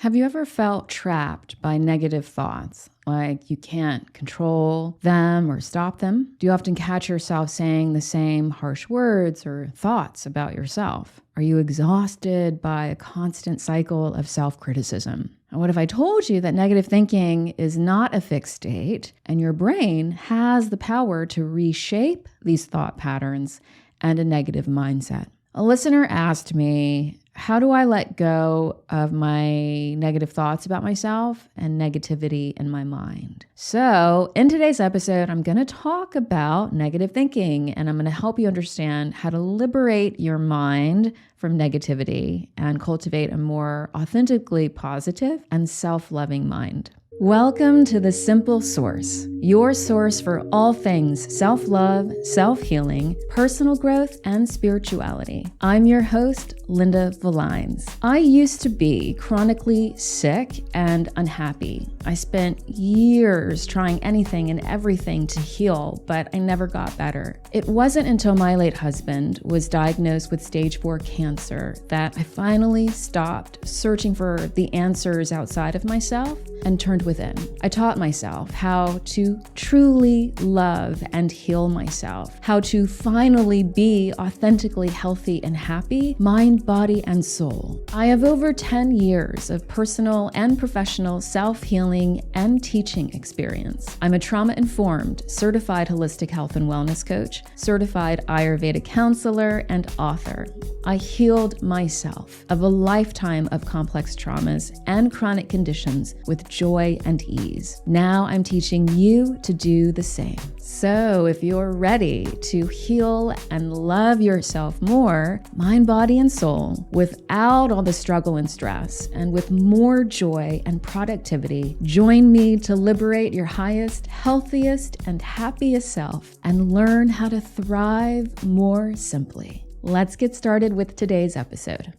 Have you ever felt trapped by negative thoughts? Like you can't control them or stop them? Do you often catch yourself saying the same harsh words or thoughts about yourself? Are you exhausted by a constant cycle of self-criticism? And what if I told you that negative thinking is not a fixed state and your brain has the power to reshape these thought patterns and a negative mindset? A listener asked me, how do I let go of my negative thoughts about myself and negativity in my mind? So in today's episode, I'm going to talk about negative thinking, and I'm going to help you understand how to liberate your mind from negativity and cultivate a more authentically positive and self-loving mind. Welcome to The Simple Source, your source for all things self-love, self-healing, personal growth, and spirituality. I'm your host, Linda Valines. I used to be chronically sick and unhappy. I spent years trying anything and everything to heal, but I never got better. It wasn't until my late husband was diagnosed with stage 4 cancer that I finally stopped searching for the answers outside of myself and turned within. I taught myself how to truly love and heal myself, how to finally be authentically healthy and happy, mind, body, and soul. I have over 10 years of personal and professional self-healing and teaching experience. I'm a trauma-informed, certified holistic health and wellness coach, certified Ayurveda counselor, and author. I healed myself of a lifetime of complex traumas and chronic conditions with joy and ease. Now I'm teaching you to do the same. So if you're ready to heal and love yourself more, mind, body, and soul, without all the struggle and stress, and with more joy and productivity, join me to liberate your highest, healthiest, and happiest self and learn how to thrive more simply. Let's get started with today's episode.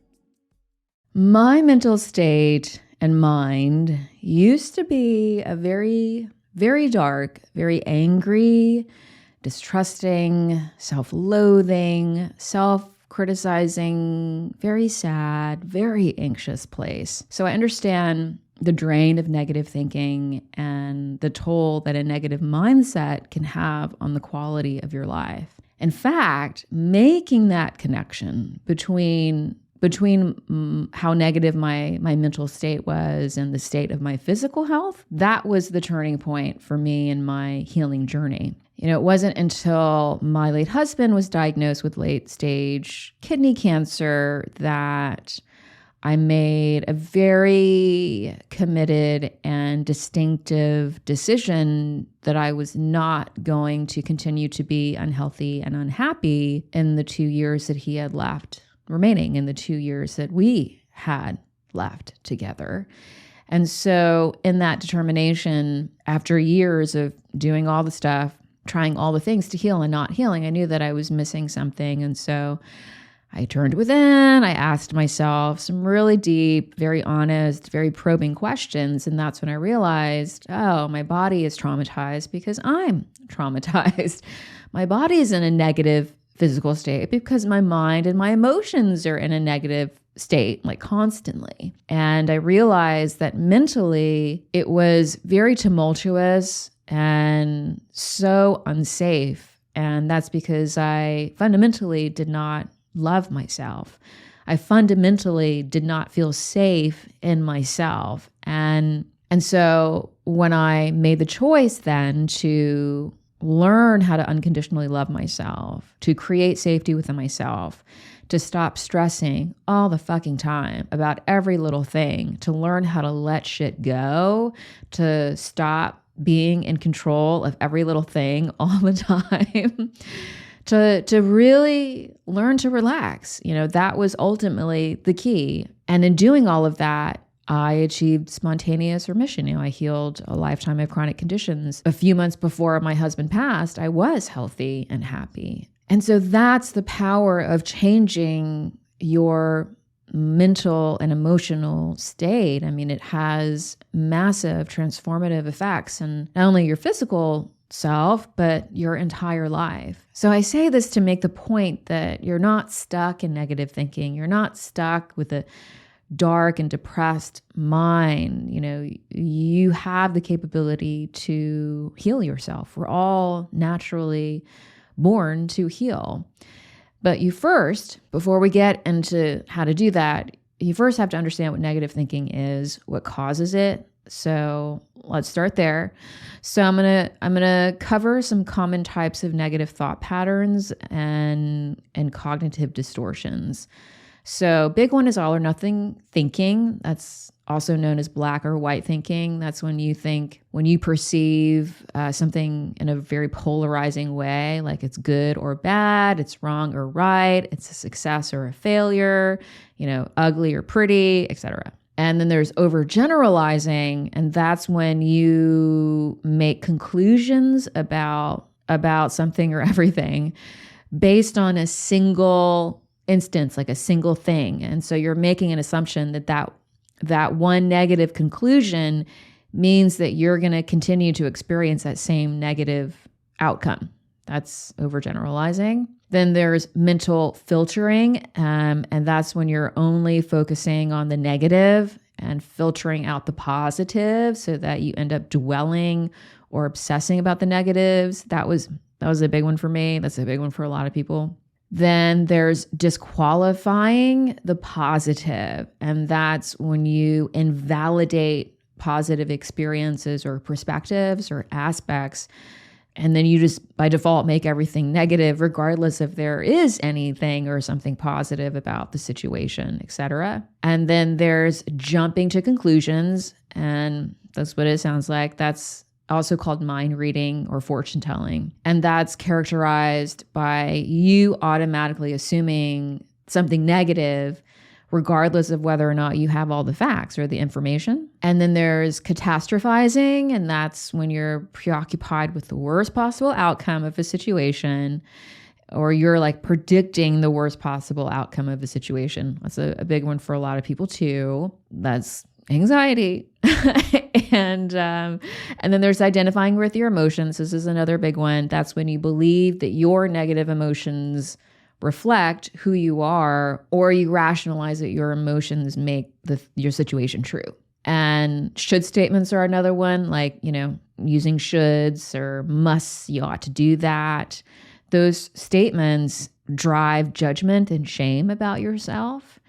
My mental state and mind used to be a very, very dark, very angry, distrusting, self-loathing, self-criticizing, very sad, very anxious place. So I understand the drain of negative thinking and the toll that a negative mindset can have on the quality of your life. In fact, making that connection between how negative my mental state was and the state of my physical health, that was the turning point for me in my healing journey. It wasn't until my late husband was diagnosed with late-stage kidney cancer that I made a very committed and distinctive decision that I was not going to continue to be unhealthy and unhappy in the 2 years that he had left remaining, in the 2 years that we had left together. And so in that determination, after years of doing all the stuff, trying all the things to heal and not healing, I knew that I was missing something. And so I turned within, I asked myself some really deep, very honest, very probing questions. And that's when I realized, oh, my body is traumatized because I'm traumatized. My body is in a negative physical state because my mind and my emotions are in a negative state, like constantly. And I realized that mentally it was very tumultuous and so unsafe. And that's because I fundamentally did not love myself. I fundamentally did not feel safe in myself. And so when I made the choice then to learn how to unconditionally love myself, to create safety within myself, to stop stressing all the fucking time about every little thing, to learn how to let shit go, to stop being in control of every little thing all the time, to really learn to relax. That was ultimately the key. And in doing all of that, I achieved spontaneous remission. I healed a lifetime of chronic conditions. A few months before my husband passed, I was healthy and happy. And so that's the power of changing your mental and emotional state. It has massive transformative effects on not only your physical self, but your entire life. So I say this to make the point that you're not stuck in negative thinking. You're not stuck with a dark and depressed mind, you have the capability to heal yourself. We're all naturally born to heal. But before we get into how to do that, you first have to understand what negative thinking is, what causes it. So let's start there. So I'm gonna cover some common types of negative thought patterns and cognitive distortions. So big one is all or nothing thinking. That's also known as black or white thinking. That's when you perceive something in a very polarizing way, like it's good or bad, it's wrong or right, it's a success or a failure, ugly or pretty, etc. And then there's overgeneralizing, and that's when you make conclusions about something or everything based on a single instance, like a single thing. And so you're making an assumption that one negative conclusion means that you're going to continue to experience that same negative outcome. That's overgeneralizing. Then there's mental filtering, and that's when you're only focusing on the negative and filtering out the positive so that you end up dwelling or obsessing about the negatives. That was a big one for me. That's a big one for a lot of people. Then there's disqualifying the positive, and that's when you invalidate positive experiences or perspectives or aspects, and then you just by default make everything negative regardless if there is anything or something positive about the situation, etc. And then there's jumping to conclusions, and that's what it sounds like. That's also called mind reading or fortune telling. And that's characterized by you automatically assuming something negative, regardless of whether or not you have all the facts or the information. And then there's catastrophizing, and that's when you're preoccupied with the worst possible outcome of a situation, or you're like predicting the worst possible outcome of a situation. That's a big one for a lot of people too. That's anxiety. And then there's identifying with your emotions. This is another big one. That's when you believe that your negative emotions reflect who you are, or you rationalize that your emotions make your situation true. And should statements are another one, like, using shoulds or musts, you ought to do that. Those statements drive judgment and shame about yourself.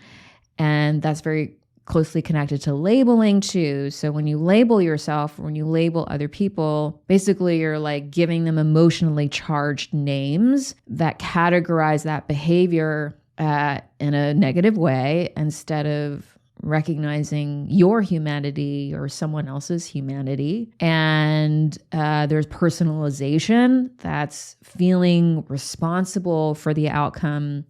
And that's very closely connected to labeling too. So when you label yourself, or when you label other people, basically you're like giving them emotionally charged names that categorize that behavior in a negative way instead of recognizing your humanity or someone else's humanity. And there's personalization. That's feeling responsible for the outcome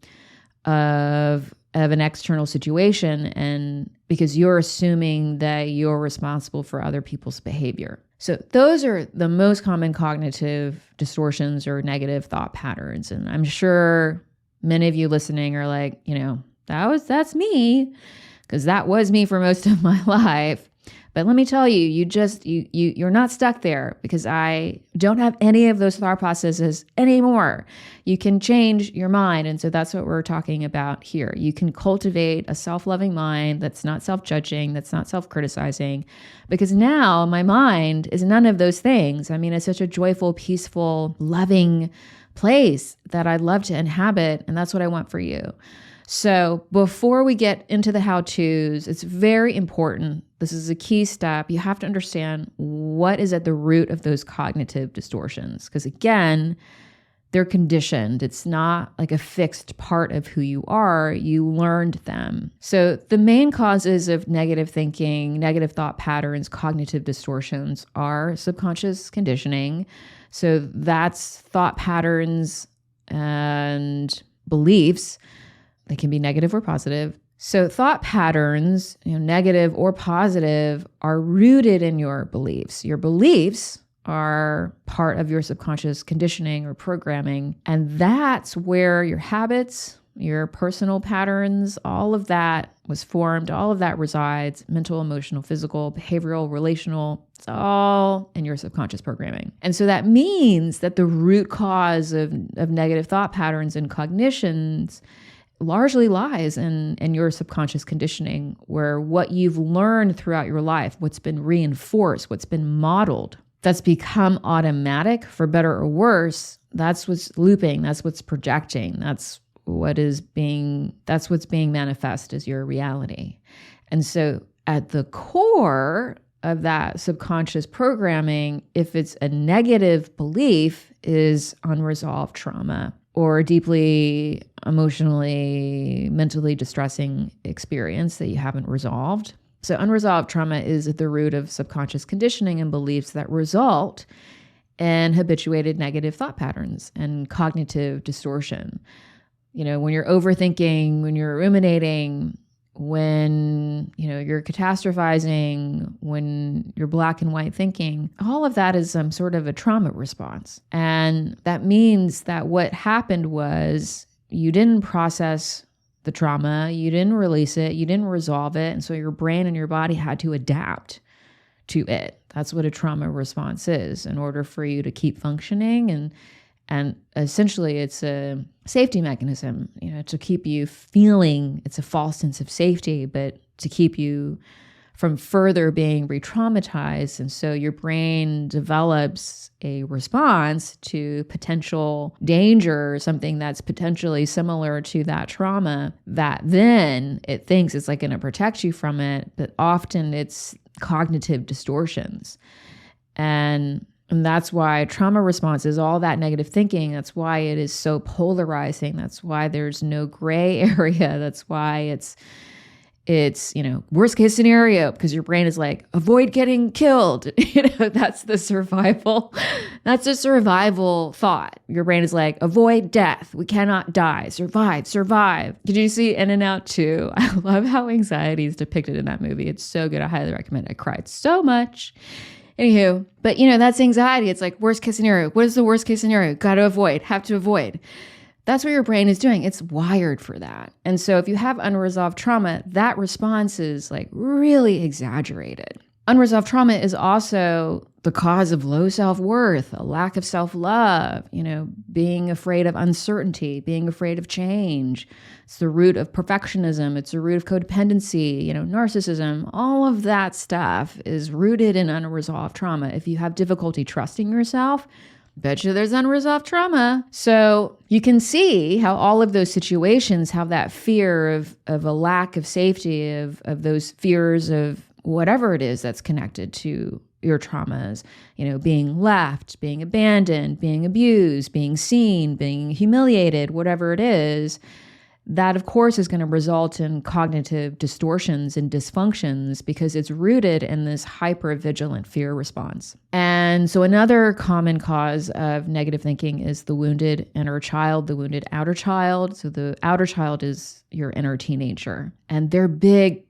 of an external situation, and because you're assuming that you're responsible for other people's behavior. So those are the most common cognitive distortions or negative thought patterns. And I'm sure many of you listening are like, that's me, because that was me for most of my life. But let me tell you, you're not stuck there, because I don't have any of those thought processes anymore. You can change your mind. And so that's what we're talking about here. You can cultivate a self-loving mind that's not self-judging, that's not self-criticizing, because now my mind is none of those things. I mean, it's such a joyful, peaceful, loving place that I'd love to inhabit. And that's what I want for you. So before we get into the how-tos, it's very important. This is a key step. You have to understand what is at the root of those cognitive distortions. Because again, they're conditioned. It's not like a fixed part of who you are. You learned them. So the main causes of negative thinking, negative thought patterns, cognitive distortions are subconscious conditioning. So that's thought patterns and beliefs. They can be negative or positive. So thought patterns, negative or positive, are rooted in your beliefs. Your beliefs are part of your subconscious conditioning or programming. And that's where your habits, your personal patterns, all of that was formed, all of that resides, mental, emotional, physical, behavioral, relational, it's all in your subconscious programming. And so that means that the root cause of negative thought patterns and cognitions largely lies in your subconscious conditioning, where what you've learned throughout your life, what's been reinforced, what's been modeled, that's become automatic for better or worse, that's what's looping, that's what's projecting, that's what's being manifest as your reality. And so at the core of that subconscious programming, if it's a negative belief, is unresolved trauma or deeply emotionally, mentally distressing experience that you haven't resolved. So unresolved trauma is at the root of subconscious conditioning and beliefs that result in habituated negative thought patterns and cognitive distortion. When you're overthinking, when you're ruminating, when you're catastrophizing, when you're black and white thinking, all of that is some sort of a trauma response. And that means that what happened was you didn't process the trauma, you didn't release it, you didn't resolve it, and so your brain and your body had to adapt to it. That's what a trauma response is, in order for you to keep functioning. And essentially it's a safety mechanism, to keep you feeling it's a false sense of safety, but to keep you from further being re-traumatized. And so your brain develops a response to potential danger, something that's potentially similar to that trauma, that then it thinks it's like going to protect you from it, but often it's cognitive distortions. And that's why trauma response is all that negative thinking. That's why it is so polarizing. That's why there's no gray area. That's why it's worst case scenario, because your brain is like, avoid getting killed. That's the survival. That's a survival thought. Your brain is like, avoid death. We cannot die. Survive. Did you see In and Out 2? I love how anxiety is depicted in that movie. It's so good. I highly recommend it. I cried so much. Anywho, but that's anxiety. It's like worst case scenario. What is the worst case scenario? Got to avoid, have to avoid. That's what your brain is doing. It's wired for that. And so if you have unresolved trauma, that response is like really exaggerated. Unresolved trauma is also the cause of low self-worth, a lack of self-love, being afraid of uncertainty, being afraid of change. It's the root of perfectionism. It's the root of codependency, narcissism. All of that stuff is rooted in unresolved trauma. If you have difficulty trusting yourself, bet you there's unresolved trauma. So you can see how all of those situations have that fear of a lack of safety, of those fears of whatever it is that's connected to your traumas, being left, being abandoned, being abused, being seen, being humiliated, whatever it is. That, of course, is going to result in cognitive distortions and dysfunctions because it's rooted in this hypervigilant fear response. And so another common cause of negative thinking is the wounded inner child, the wounded outer child. So the outer child is your inner teenager. And they're big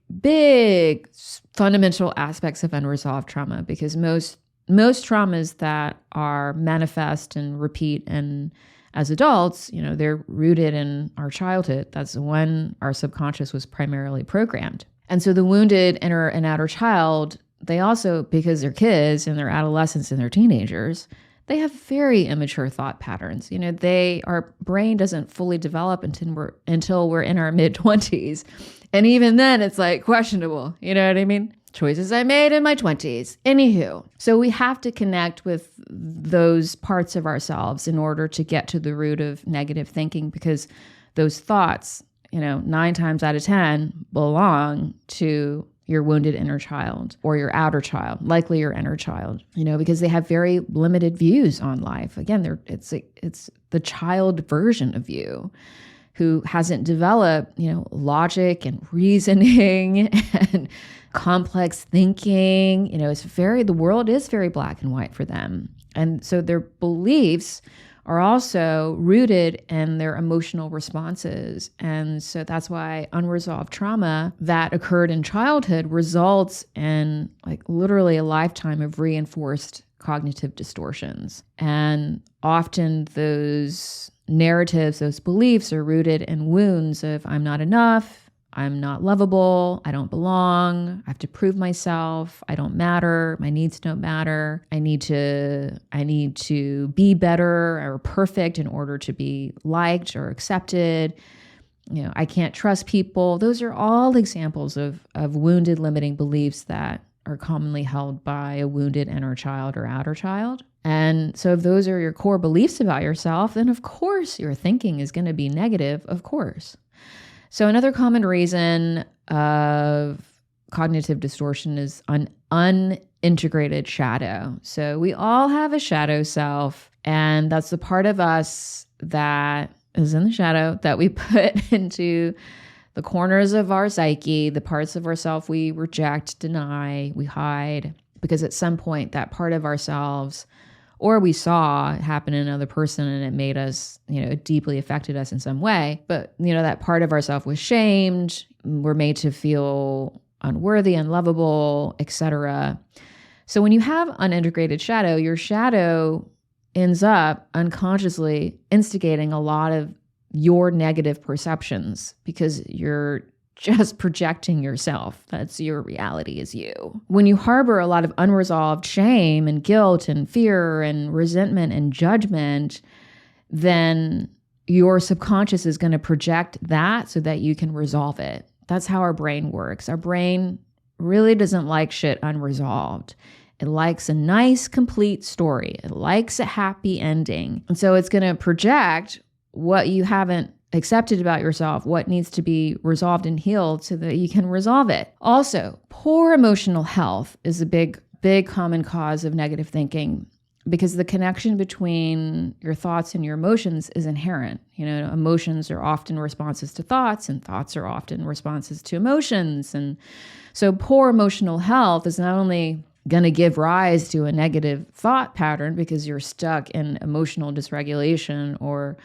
fundamental aspects of unresolved trauma, because most traumas that are manifest and repeat and as adults, they're rooted in our childhood. That's when our subconscious was primarily programmed. And so the wounded inner and outer child, they also, because they're kids and they're adolescents and they're teenagers, they have very immature thought patterns. Our brain doesn't fully develop until we're in our mid-20s. And even then it's like questionable. You know what I mean? Choices I made in my 20s. Anywho, so we have to connect with those parts of ourselves in order to get to the root of negative thinking, because those thoughts, 9 times out of 10 belong to your wounded inner child or your outer child, likely your inner child, because they have very limited views on life. Again, it's the child version of you who hasn't developed, logic and reasoning and complex thinking. The world is very black and white for them. And so their beliefs are also rooted in their emotional responses. And so that's why unresolved trauma that occurred in childhood results in literally a lifetime of reinforced cognitive distortions. And often those narratives, those beliefs are rooted in wounds of I'm not enough, I'm not lovable, I don't belong, I have to prove myself, I don't matter, my needs don't matter, I need to be better or perfect in order to be liked or accepted. I can't trust people. Those are all examples of wounded limiting beliefs that are commonly held by a wounded inner child or outer child. And so if those are your core beliefs about yourself, then of course your thinking is going to be negative, of course. So another common reason of cognitive distortion is an unintegrated shadow. So we all have a shadow self, and that's the part of us that is in the shadow that we put into the corners of our psyche, the parts of ourself we reject, deny, we hide, because at some point that part of ourselves, or we saw it happen in another person and it made us, it deeply affected us in some way. But, that part of ourself was shamed. We're made to feel unworthy, unlovable, etc. So when you have unintegrated shadow, your shadow ends up unconsciously instigating a lot of your negative perceptions because you're just projecting yourself. That's your reality is you. When you harbor a lot of unresolved shame and guilt and fear and resentment and judgment, then your subconscious is going to project that so that you can resolve it. That's how our brain works. Our brain really doesn't like shit unresolved. It likes a nice, complete story. It likes a happy ending. And so it's going to project what you haven't accepted about yourself, what needs to be resolved and healed so that you can resolve it. Also, poor emotional health is a big common cause of negative thinking because the connection between your thoughts and your emotions is inherent. Emotions are often responses to thoughts, and thoughts are often responses to emotions. And so poor emotional health is not only going to give rise to a negative thought pattern because you're stuck in emotional dysregulation or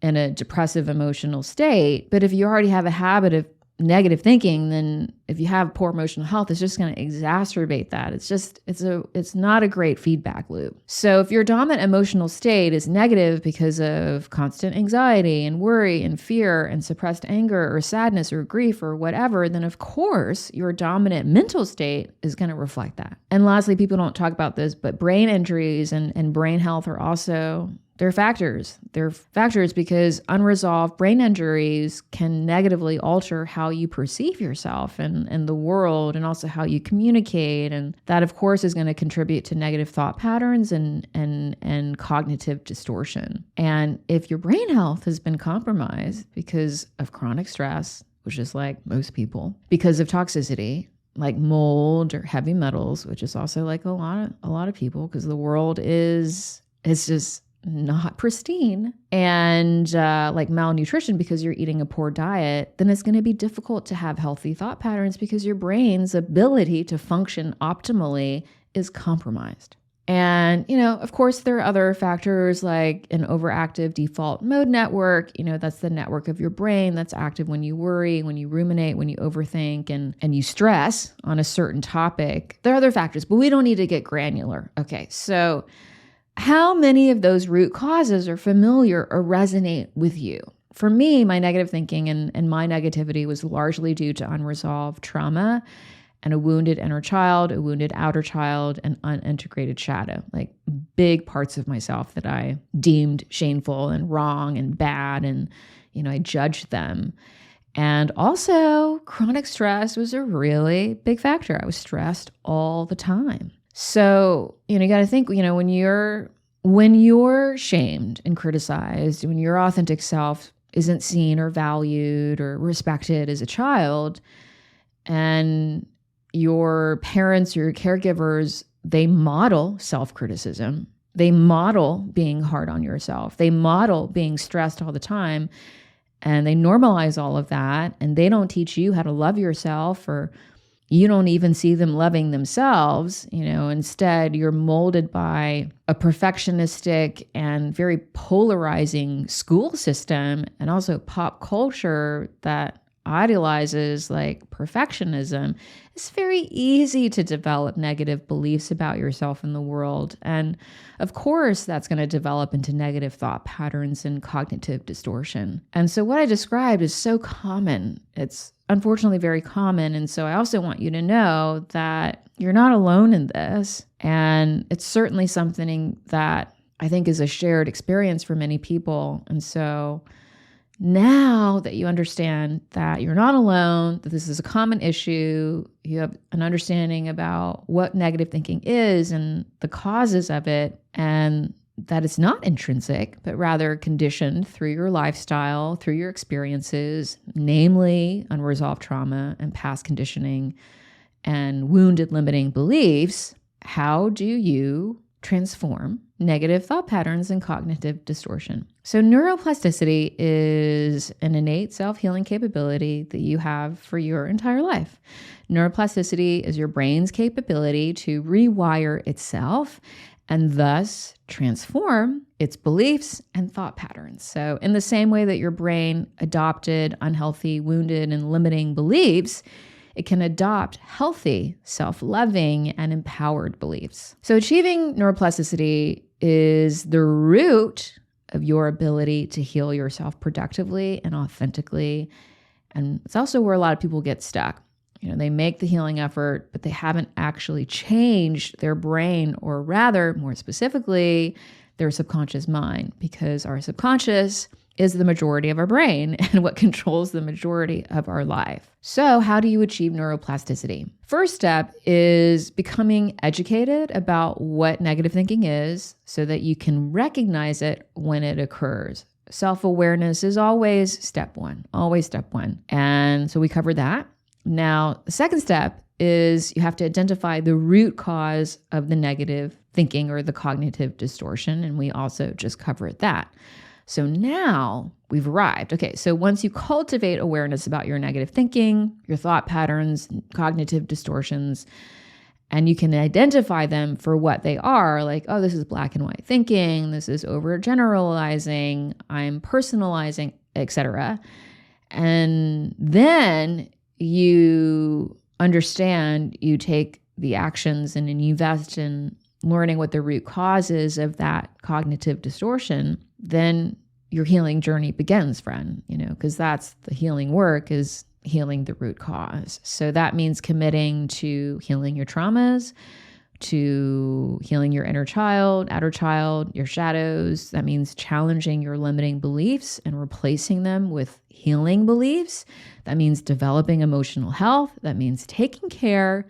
in a depressive emotional state. But if you already have a habit of negative thinking, then if you have poor emotional health, it's just going to exacerbate that. It's not a great feedback loop. So if your dominant emotional state is negative because of constant anxiety and worry and fear and suppressed anger or sadness or grief or whatever, then of course your dominant mental state is going to reflect that. And lastly, people don't talk about this, but brain injuries and brain health are also they're factors. They're factors because unresolved brain injuries can negatively alter how you perceive yourself and the world, and also how you communicate. And that, of course, is going to contribute to negative thought patterns and cognitive distortion. And if your brain health has been compromised because of chronic stress, which is like most people, because of toxicity, like mold or heavy metals, which is also like a lot of people, because the world is just not pristine, and like malnutrition because you're eating a poor diet, then it's going to be difficult to have healthy thought patterns because your brain's ability to function optimally is compromised. And, of course, there are other factors like an overactive default mode network. That's the network of your brain that's active when you worry, when you ruminate, when you overthink, and you stress on a certain topic. There are other factors, but we don't need to get granular. Okay, so how many of those root causes are familiar or resonate with you? For me, my negative thinking and my negativity was largely due to unresolved trauma and a wounded inner child, a wounded outer child, and unintegrated shadow, like big parts of myself that I deemed shameful and wrong and bad, and, I judged them. And also, chronic stress was a really big factor. I was stressed all the time. So, you got to think, when you're shamed and criticized, when your authentic self isn't seen or valued or respected as a child, and your parents or your caregivers, they model self-criticism. They model being hard on yourself. They model being stressed all the time, and they normalize all of that, and they don't teach you how to love yourself, or you don't even see them loving themselves. Instead you're molded by a perfectionistic and very polarizing school system, and also pop culture that idealizes like perfectionism. It's very easy to develop negative beliefs about yourself in the world. And of course, that's going to develop into negative thought patterns and cognitive distortion. And so what I described is so common. It's unfortunately very common. And so I also want you to know that you're not alone in this. And it's certainly something that I think is a shared experience for many people. And so, Now that you understand that you're not alone, that this is a common issue, you have an understanding about what negative thinking is and the causes of it, and that it's not intrinsic, but rather conditioned through your lifestyle, through your experiences, namely unresolved trauma and past conditioning and wounded limiting beliefs. How do you transform negative thought patterns and cognitive distortion? So neuroplasticity is an innate self-healing capability that you have for your entire life. Neuroplasticity is your brain's capability to rewire itself and thus transform its beliefs and thought patterns. So in the same way that your brain adopted unhealthy, wounded, and limiting beliefs, it can adopt healthy, self-loving, and empowered beliefs. So achieving neuroplasticity is the root of your ability to heal yourself productively and authentically. And it's also where a lot of people get stuck. They make the healing effort, but they haven't actually changed their brain, or rather, more specifically, their subconscious mind, because our subconscious is the majority of our brain and what controls the majority of our life. So how do you achieve neuroplasticity? First step is becoming educated about what negative thinking is so that you can recognize it when it occurs. Self-awareness is always step one. And so we covered that. Now, the second step is you have to identify the root cause of the negative thinking or the cognitive distortion. And we also just covered that. So now we've arrived. Okay, so once you cultivate awareness about your negative thinking, your thought patterns, cognitive distortions, and you can identify them for what they are, like, oh, this is black and white thinking, this is overgeneralizing, I'm personalizing, etc. And then you understand, you take the actions and then you invest in learning what the root cause is of that cognitive distortion, then your healing journey begins, friend, because that's the healing work, is healing the root cause. So that means committing to healing your traumas, to healing your inner child, outer child, your shadows. That means challenging your limiting beliefs and replacing them with healing beliefs. That means developing emotional health. That means taking care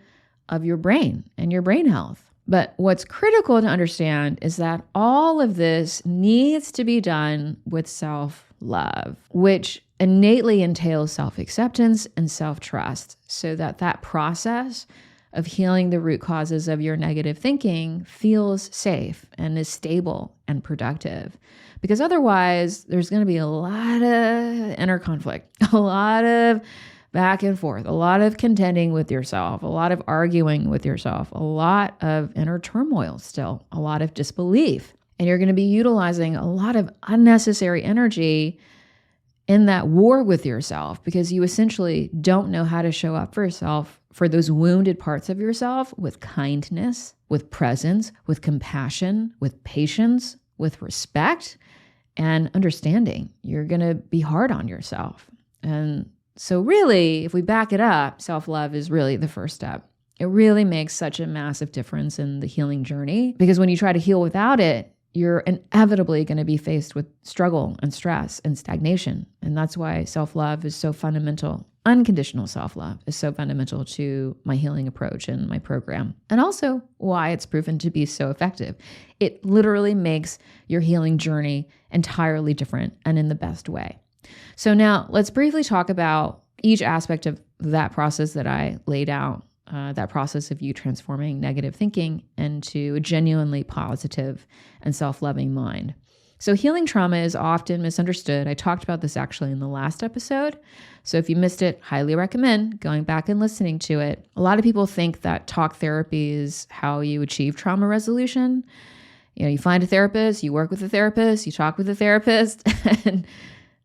of your brain and your brain health. But what's critical to understand is that all of this needs to be done with self-love, which innately entails self-acceptance and self-trust, so that process of healing the root causes of your negative thinking feels safe and is stable and productive. Because otherwise, there's going to be a lot of inner conflict, a lot of back and forth, a lot of contending with yourself, a lot of arguing with yourself, a lot of inner turmoil still, a lot of disbelief. And you're going to be utilizing a lot of unnecessary energy in that war with yourself because you essentially don't know how to show up for yourself, for those wounded parts of yourself, with kindness, with presence, with compassion, with patience, with respect and understanding. You're going to be hard on yourself. And so really, if we back it up, self-love is really the first step. It really makes such a massive difference in the healing journey because when you try to heal without it, you're inevitably going to be faced with struggle and stress and stagnation. And that's why self-love is so fundamental. Unconditional self-love is so fundamental to my healing approach and my program. And also why it's proven to be so effective. It literally makes your healing journey entirely different and in the best way. So now let's briefly talk about each aspect of that process that I laid out, that process of you transforming negative thinking into a genuinely positive and self-loving mind. So healing trauma is often misunderstood. I talked about this actually in the last episode. So if you missed it, highly recommend going back and listening to it. A lot of people think that talk therapy is how you achieve trauma resolution. You find a therapist, you work with a therapist, you talk with a therapist, and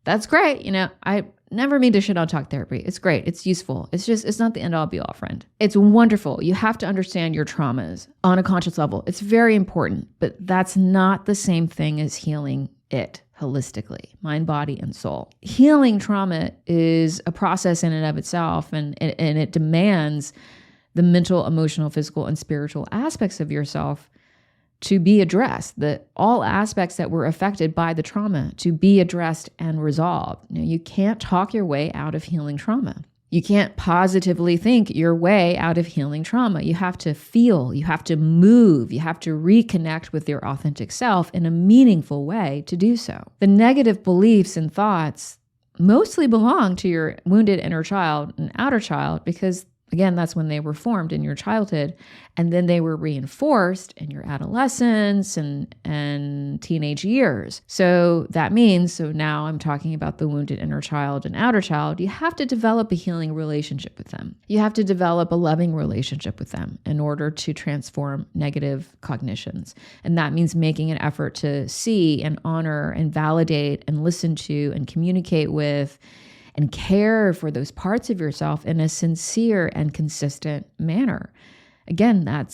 that's great. I never mean to shit on talk therapy. It's great. It's useful. It's not the end all be all, friend. It's wonderful. You have to understand your traumas on a conscious level. It's very important, but that's not the same thing as healing it holistically, mind, body, and soul. Healing trauma is a process in and of itself, and it demands the mental, emotional, physical, and spiritual aspects of yourself to be addressed, that all aspects that were affected by the trauma to be addressed and resolved. You can't talk your way out of healing trauma. You can't positively think your way out of healing trauma. You have to feel, you have to move, you have to reconnect with your authentic self in a meaningful way to do so. The negative beliefs and thoughts mostly belong to your wounded inner child and outer child because, again, that's when they were formed in your childhood, and then they were reinforced in your adolescence and teenage years. So that means, so now I'm talking about the wounded inner child and outer child, you have to develop a healing relationship with them. You have to develop a loving relationship with them in order to transform negative cognitions. And that means making an effort to see and honor and validate and listen to and communicate with and care for those parts of yourself in a sincere and consistent manner. Again, that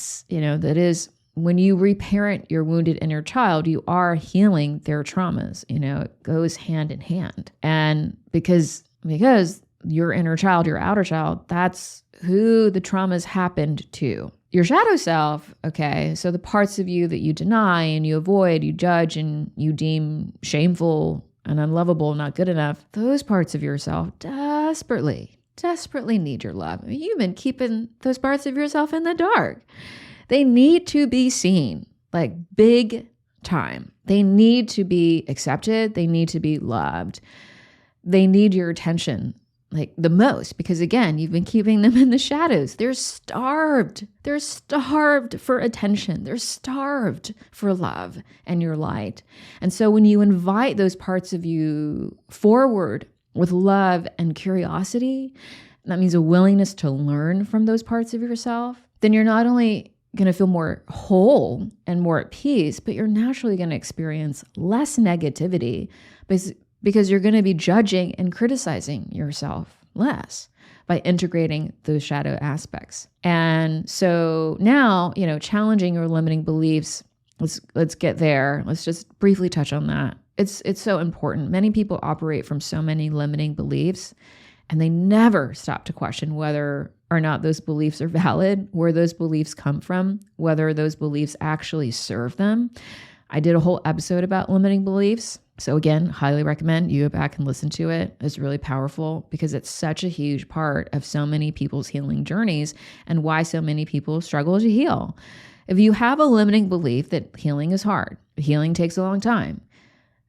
is when you reparent your wounded inner child, you are healing their traumas. It goes hand in hand. And because your inner child, your outer child, that's who the traumas happened to. Your shadow self, okay, so the parts of you that you deny and you avoid, you judge and you deem shameful and unlovable, not good enough, those parts of yourself desperately need your love. You've been keeping those parts of yourself in the dark. They need to be seen, like big time. They need to be accepted. They need to be loved. They need your attention, like the most, because again, you've been keeping them in the shadows. They're starved. They're starved for attention. They're starved for love and your light. And so when you invite those parts of you forward with love and curiosity, that means a willingness to learn from those parts of yourself, then you're not only going to feel more whole and more at peace, but you're naturally going to experience less negativity because you're going to be judging and criticizing yourself less by integrating those shadow aspects. And so now, challenging your limiting beliefs, let's get there. Let's just briefly touch on that. It's so important. Many people operate from so many limiting beliefs, and they never stop to question whether or not those beliefs are valid, where those beliefs come from, whether those beliefs actually serve them. I did a whole episode about limiting beliefs. So again, highly recommend you go back and listen to it. It's really powerful because it's such a huge part of so many people's healing journeys and why so many people struggle to heal. If you have a limiting belief that healing is hard, healing takes a long time,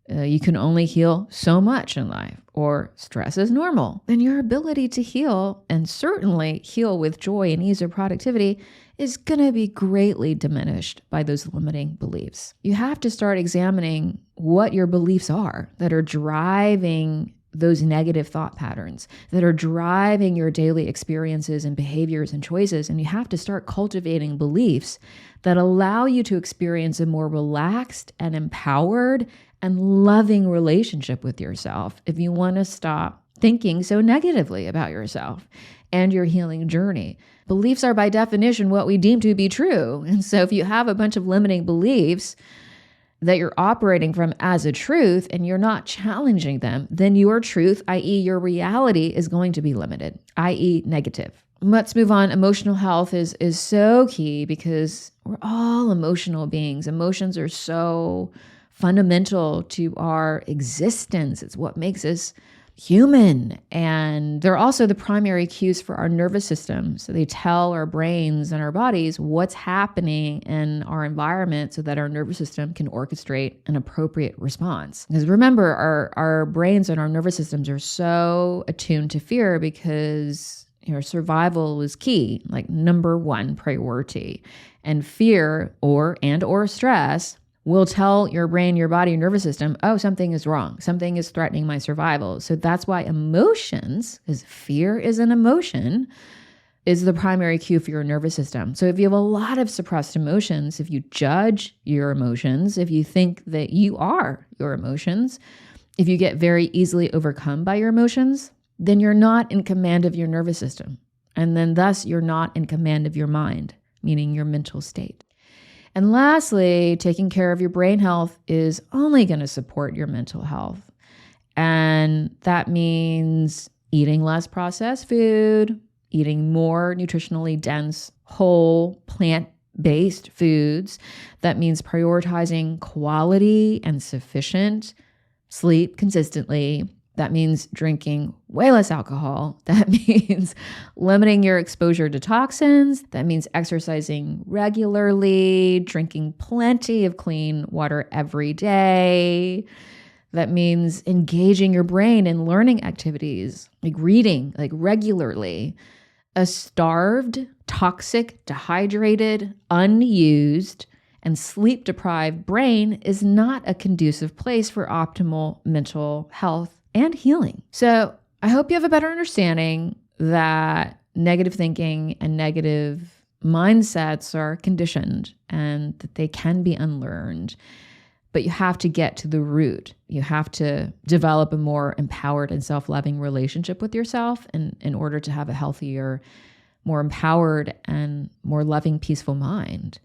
you can only heal so much in life, or stress is normal, then your ability to heal, and certainly heal with joy and ease or productivity, is going to be greatly diminished by those limiting beliefs. You have to start examining what your beliefs are that are driving those negative thought patterns, that are driving your daily experiences and behaviors and choices. And you have to start cultivating beliefs that allow you to experience a more relaxed and empowered and loving relationship with yourself if you want to stop thinking so negatively about yourself and your healing journey. Beliefs are by definition what we deem to be true. And so if you have a bunch of limiting beliefs that you're operating from as a truth and you're not challenging them, then your truth, i.e. your reality, is going to be limited, i.e. negative. Let's move on. Emotional health is so key because we're all emotional beings. Emotions are so fundamental to our existence. It's what makes us human. And they're also the primary cues for our nervous system. So they tell our brains and our bodies what's happening in our environment so that our nervous system can orchestrate an appropriate response. Because remember, our brains and our nervous systems are so attuned to fear because survival is key, like number one priority. And fear or stress will tell your brain, your body, your nervous system, oh, something is wrong. Something is threatening my survival. So that's why emotions, because fear is an emotion, is the primary cue for your nervous system. So if you have a lot of suppressed emotions, if you judge your emotions, if you think that you are your emotions, if you get very easily overcome by your emotions, then you're not in command of your nervous system. And then thus you're not in command of your mind, meaning your mental state. And lastly, taking care of your brain health is only going to support your mental health. And that means eating less processed food, eating more nutritionally dense, whole, plant based foods. That means prioritizing quality and sufficient sleep consistently. That means drinking way less alcohol. That means limiting your exposure to toxins. That means exercising regularly, drinking plenty of clean water every day. That means engaging your brain in learning activities, like reading, like regularly. A starved, toxic, dehydrated, unused, and sleep-deprived brain is not a conducive place for optimal mental health and healing. So I hope you have a better understanding that negative thinking and negative mindsets are conditioned and that they can be unlearned. But you have to get to the root. You have to develop a more empowered and self-loving relationship with yourself in order to have a healthier, more empowered and more loving, peaceful mind.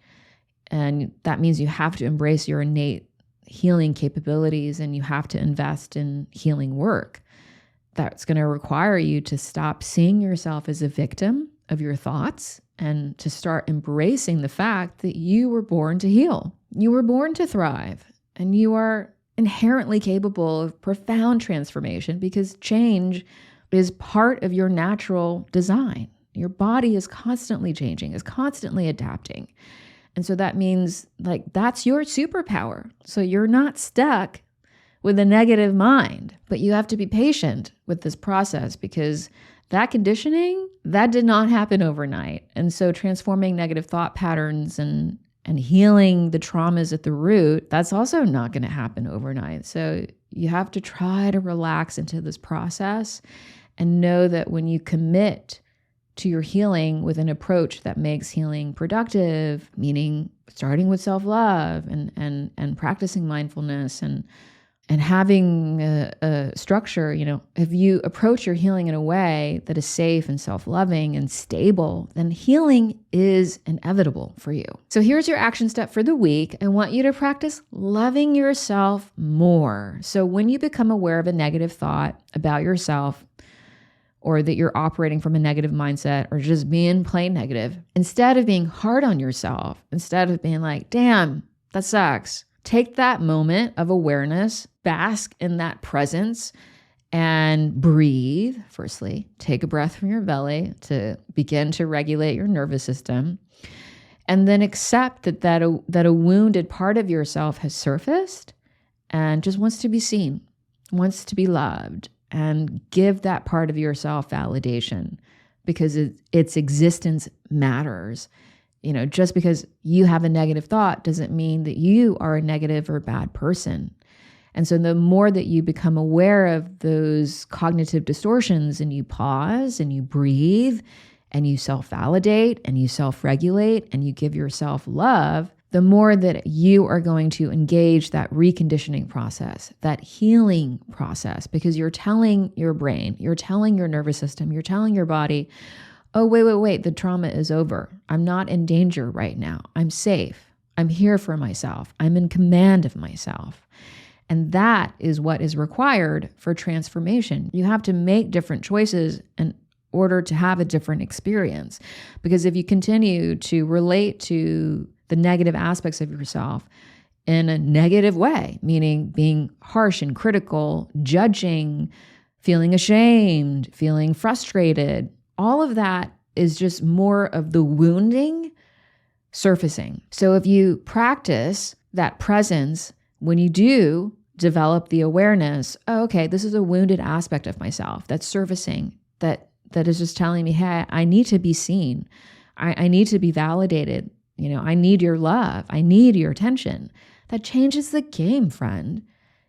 And that means you have to embrace your innate healing capabilities and you have to invest in healing work. That's going to require you to stop seeing yourself as a victim of your thoughts and to start embracing the fact that you were born to heal. You were born to thrive. And you are inherently capable of profound transformation because change is part of your natural design. Your body is constantly changing, is constantly adapting. And so that means that's your superpower. So you're not stuck with a negative mind, but you have to be patient with this process because that conditioning, that did not happen overnight. And so transforming negative thought patterns and healing the traumas at the root, that's also not going to happen overnight. So you have to try to relax into this process and know that when you commit to your healing with an approach that makes healing productive, meaning starting with self-love and practicing mindfulness and having a structure, if you approach your healing in a way that is safe and self-loving and stable, then healing is inevitable for you. So here's your action step for the week. I want you to practice loving yourself more. So when you become aware of a negative thought about yourself, or that you're operating from a negative mindset or just being plain negative, instead of being hard on yourself, instead of being like, damn, that sucks, take that moment of awareness, bask in that presence, and breathe. Firstly, take a breath from your belly to begin to regulate your nervous system. And then accept that a wounded part of yourself has surfaced and just wants to be seen, wants to be loved. And give that part of yourself validation because its existence matters. Just because you have a negative thought doesn't mean that you are a negative or bad person. And so the more that you become aware of those cognitive distortions and you pause and you breathe and you self-validate and you self-regulate and you give yourself love, the more that you are going to engage that reconditioning process, that healing process, because you're telling your brain, you're telling your nervous system, you're telling your body, oh, wait, the trauma is over. I'm not in danger right now. I'm safe. I'm here for myself. I'm in command of myself. And that is what is required for transformation. You have to make different choices in order to have a different experience. Because if you continue to relate to the negative aspects of yourself in a negative way, meaning being harsh and critical, judging, feeling ashamed, feeling frustrated, all of that is just more of the wounding surfacing. So if you practice that presence, when you do develop the awareness, oh, okay, this is a wounded aspect of myself that's surfacing, that is just telling me, hey, I need to be seen. I need to be validated. I need your love. I need your attention. That changes the game, friend.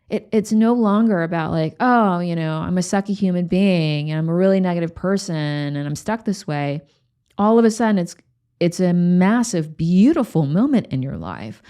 It's no longer about I'm a sucky human being and I'm a really negative person and I'm stuck this way. All of a sudden, it's a massive, beautiful moment in your life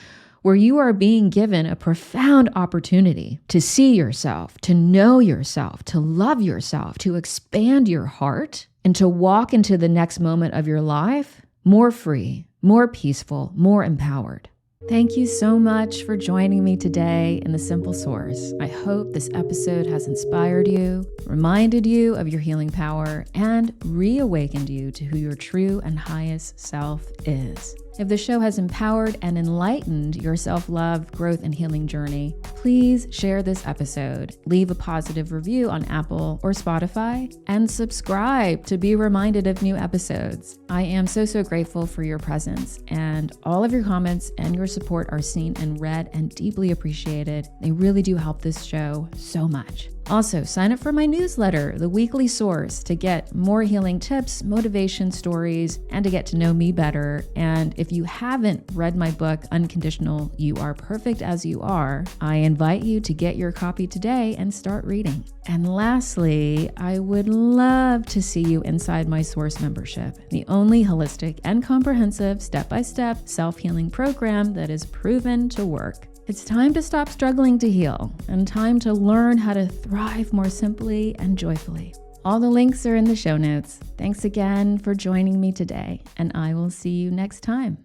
where you are being given a profound opportunity to see yourself, to know yourself, to love yourself, to expand your heart, and to walk into the next moment of your life more free, more peaceful, more empowered. Thank you so much for joining me today in The Simple Source. I hope this episode has inspired you, reminded you of your healing power, and reawakened you to who your true and highest self is. If the show has empowered and enlightened your self-love, growth, and healing journey, please share this episode, leave a positive review on Apple or Spotify, and subscribe to be reminded of new episodes. I am so grateful for your presence, and all of your comments and your support are seen and read and deeply appreciated. They really do help this show so much. Also, sign up for my newsletter, The Weekly Source, to get more healing tips, motivation stories, and to get to know me better. And if you haven't read my book, Unconditional, You Are Perfect As You Are, I invite you to get your copy today and start reading. And lastly, I would love to see you inside my Source membership, the only holistic and comprehensive step-by-step self-healing program that is proven to work. It's time to stop struggling to heal and time to learn how to thrive more simply and joyfully. All the links are in the show notes. Thanks again for joining me today, and I will see you next time.